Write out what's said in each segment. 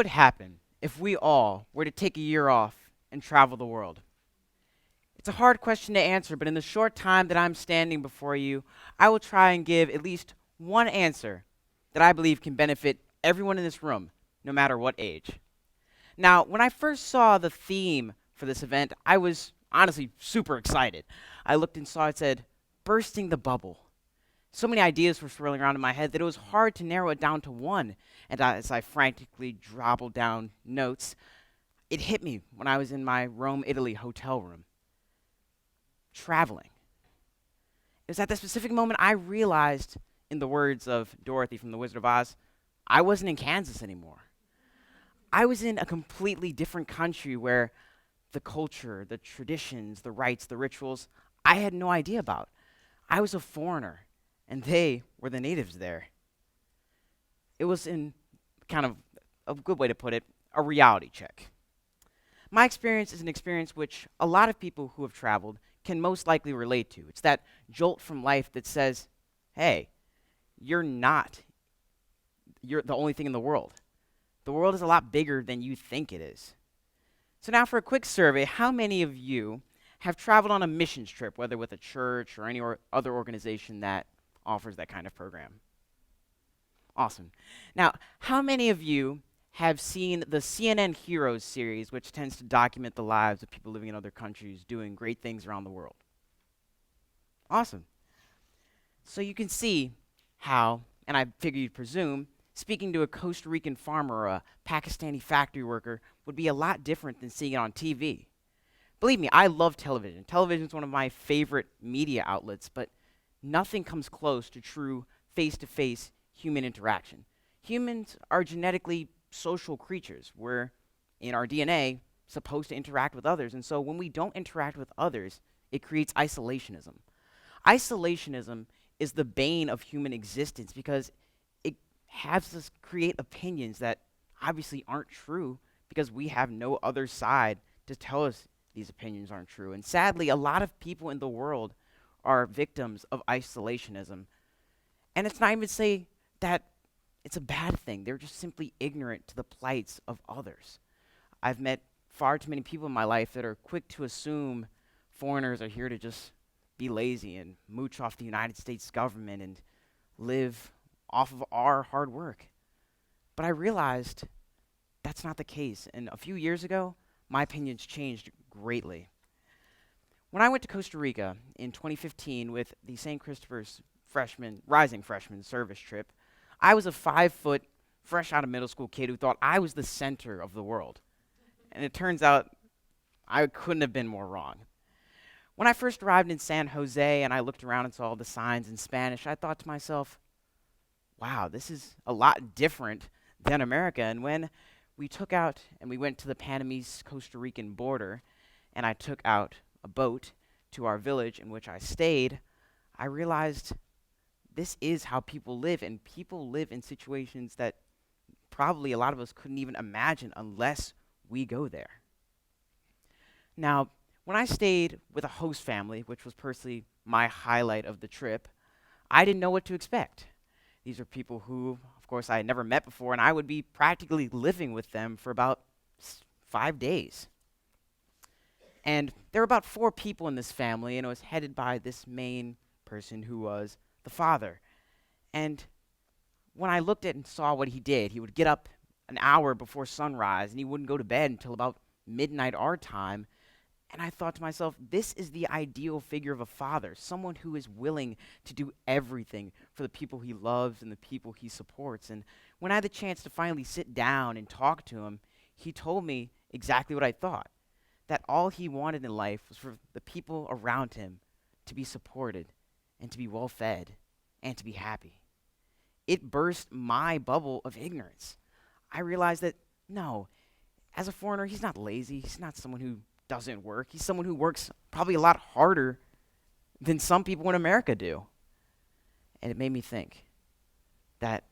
would happen if we all were to take a year off and travel the world? It's a hard question to answer, but in the short time that I'm standing before you, I will try and give at least one answer that I believe can benefit everyone in this room, no matter what age. Now, when I first saw the theme for this event, I was honestly super excited. I looked and saw it said, bursting the bubble. So many ideas were swirling around in my head that it was hard to narrow it down to one. And as I frantically jotted down notes, it hit me when I was in my Rome, Italy hotel room. Traveling. It was at that specific moment I realized, in the words of Dorothy from The Wizard of Oz, I wasn't in Kansas anymore. I was in a completely different country where the culture, the traditions, the rites, the rituals, I had no idea about. I was a foreigner, and they were the natives there. It was, in kind of a good way to put it, a reality check. My experience is an experience which a lot of people who have traveled can most likely relate to. It's that jolt from life that says, hey, you're the only thing in the world. The world is a lot bigger than you think it is. So now for a quick survey, how many of you have traveled on a missions trip, whether with a church or any other organization that offers that kind of program? Awesome. Now, how many of you have seen the CNN Heroes series, which tends to document the lives of people living in other countries doing great things around the world? Awesome. So you can see how, and I figure you'd presume, speaking to a Costa Rican farmer or a Pakistani factory worker would be a lot different than seeing it on TV. Believe me, I love television. Television is one of my favorite media outlets, but nothing comes close to true face-to-face human interaction. Humans are genetically social creatures. We're, in our DNA, supposed to interact with others, and so when we don't interact with others, it creates isolationism. Isolationism is the bane of human existence because it has us create opinions that obviously aren't true because we have no other side to tell us these opinions aren't true. And sadly, a lot of people in the world are victims of isolationism. And it's not even to say that it's a bad thing. They're just simply ignorant to the plights of others. I've met far too many people in my life that are quick to assume foreigners are here to just be lazy and mooch off the United States government and live off of our hard work. But I realized that's not the case. And a few years ago, my opinions changed greatly. When I went to Costa Rica in 2015 with the St. Christopher's Rising Freshman service trip, I was a 5-foot, fresh out of middle school kid who thought I was the center of the world. And it turns out I couldn't have been more wrong. When I first arrived in San Jose and I looked around and saw all the signs in Spanish, I thought to myself, wow, this is a lot different than America. And when we took out and we went to the Panamese-Costa Rican border, and I took out a boat to our village in which I stayed, I realized this is how people live, and people live in situations that probably a lot of us couldn't even imagine unless we go there. Now, when I stayed with a host family, which was personally my highlight of the trip, I didn't know what to expect. These are people who, of course, I had never met before, and I would be practically living with them for about 5 days. And there were about 4 people in this family, and it was headed by this main person who was the father. And when I looked at and saw what he did, he would get up an hour before sunrise, and he wouldn't go to bed until about midnight our time. And I thought to myself, this is the ideal figure of a father, someone who is willing to do everything for the people he loves and the people he supports. And when I had the chance to finally sit down and talk to him, he told me exactly what I thought, that all he wanted in life was for the people around him to be supported and to be well fed and to be happy. It burst my bubble of ignorance. I realized that, no, as a foreigner, he's not lazy. He's not someone who doesn't work. He's someone who works probably a lot harder than some people in America do. And it made me think that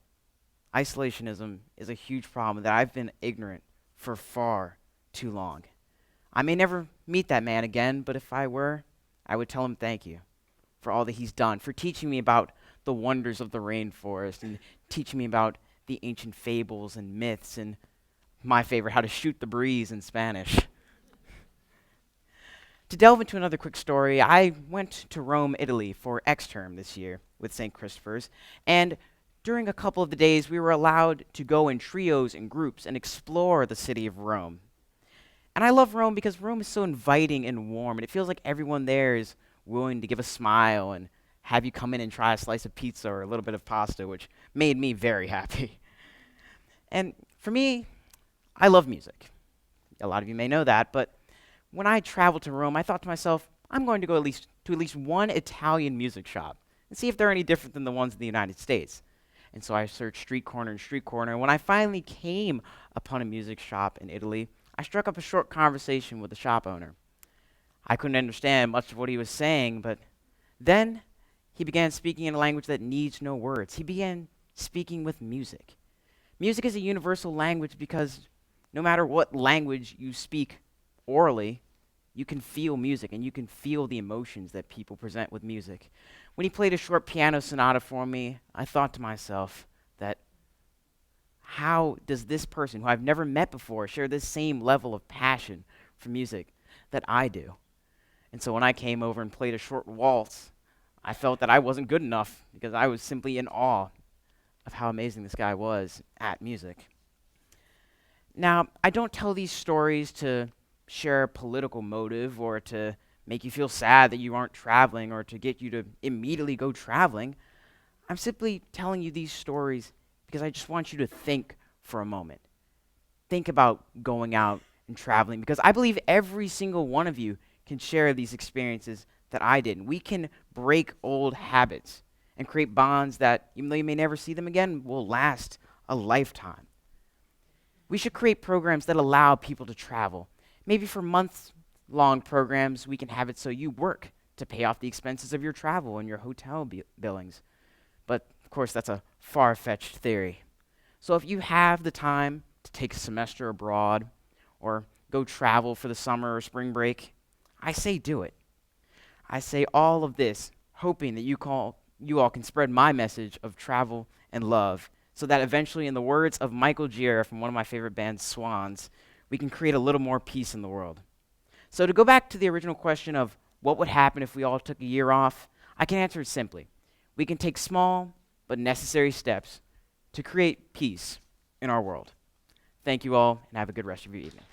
isolationism is a huge problem that I've been ignorant for far too long. I may never meet that man again, but if I were, I would tell him thank you for all that he's done, for teaching me about the wonders of the rainforest and teaching me about the ancient fables and myths and My favorite, how to shoot the breeze in Spanish. To delve into another quick story, I went to Rome, Italy for exterm this year with St. Christopher's, and during a couple of the days, we were allowed to go in trios and groups and explore the city of Rome. And I love Rome because Rome is so inviting and warm, and it feels like everyone there is willing to give a smile and have you come in and try a slice of pizza or a little bit of pasta, which made me very happy. And for me, I love music. A lot of you may know that, but when I traveled to Rome, I thought to myself, I'm going to go at least one Italian music shop and see if they're any different than the ones in the United States. And so I searched street corner and street corner, and when I finally came upon a music shop in Italy, I struck up a short conversation with the shop owner. I couldn't understand much of what he was saying, but then he began speaking in a language that needs no words. He began speaking with music. Music is a universal language because no matter what language you speak orally, you can feel music and you can feel the emotions that people present with music. When he played a short piano sonata for me, I thought to myself that how does this person who I've never met before share this same level of passion for music that I do? And so when I came over and played a short waltz, I felt that I wasn't good enough because I was simply in awe of how amazing this guy was at music. Now, I don't tell these stories to share a political motive or to make you feel sad that you aren't traveling or to get you to immediately go traveling. I'm simply telling you these stories because I just want you to think for a moment. Think about going out and traveling because I believe every single one of you can share these experiences that I did. And we can break old habits and create bonds that, even though you may never see them again, will last a lifetime. We should create programs that allow people to travel. Maybe for months-long programs, we can have it so you work to pay off the expenses of your travel and your hotel billings. But, of course, that's a far-fetched theory. So if you have the time to take a semester abroad or go travel for the summer or spring break, I say do it. I say all of this hoping that you all can spread my message of travel and love so that eventually, in the words of Michael Gira from one of my favorite bands, Swans, we can create a little more peace in the world. So to go back to the original question of what would happen if we all took a year off, I can answer it simply. We can take small but necessary steps to create peace in our world. Thank you all, and have a good rest of your evening.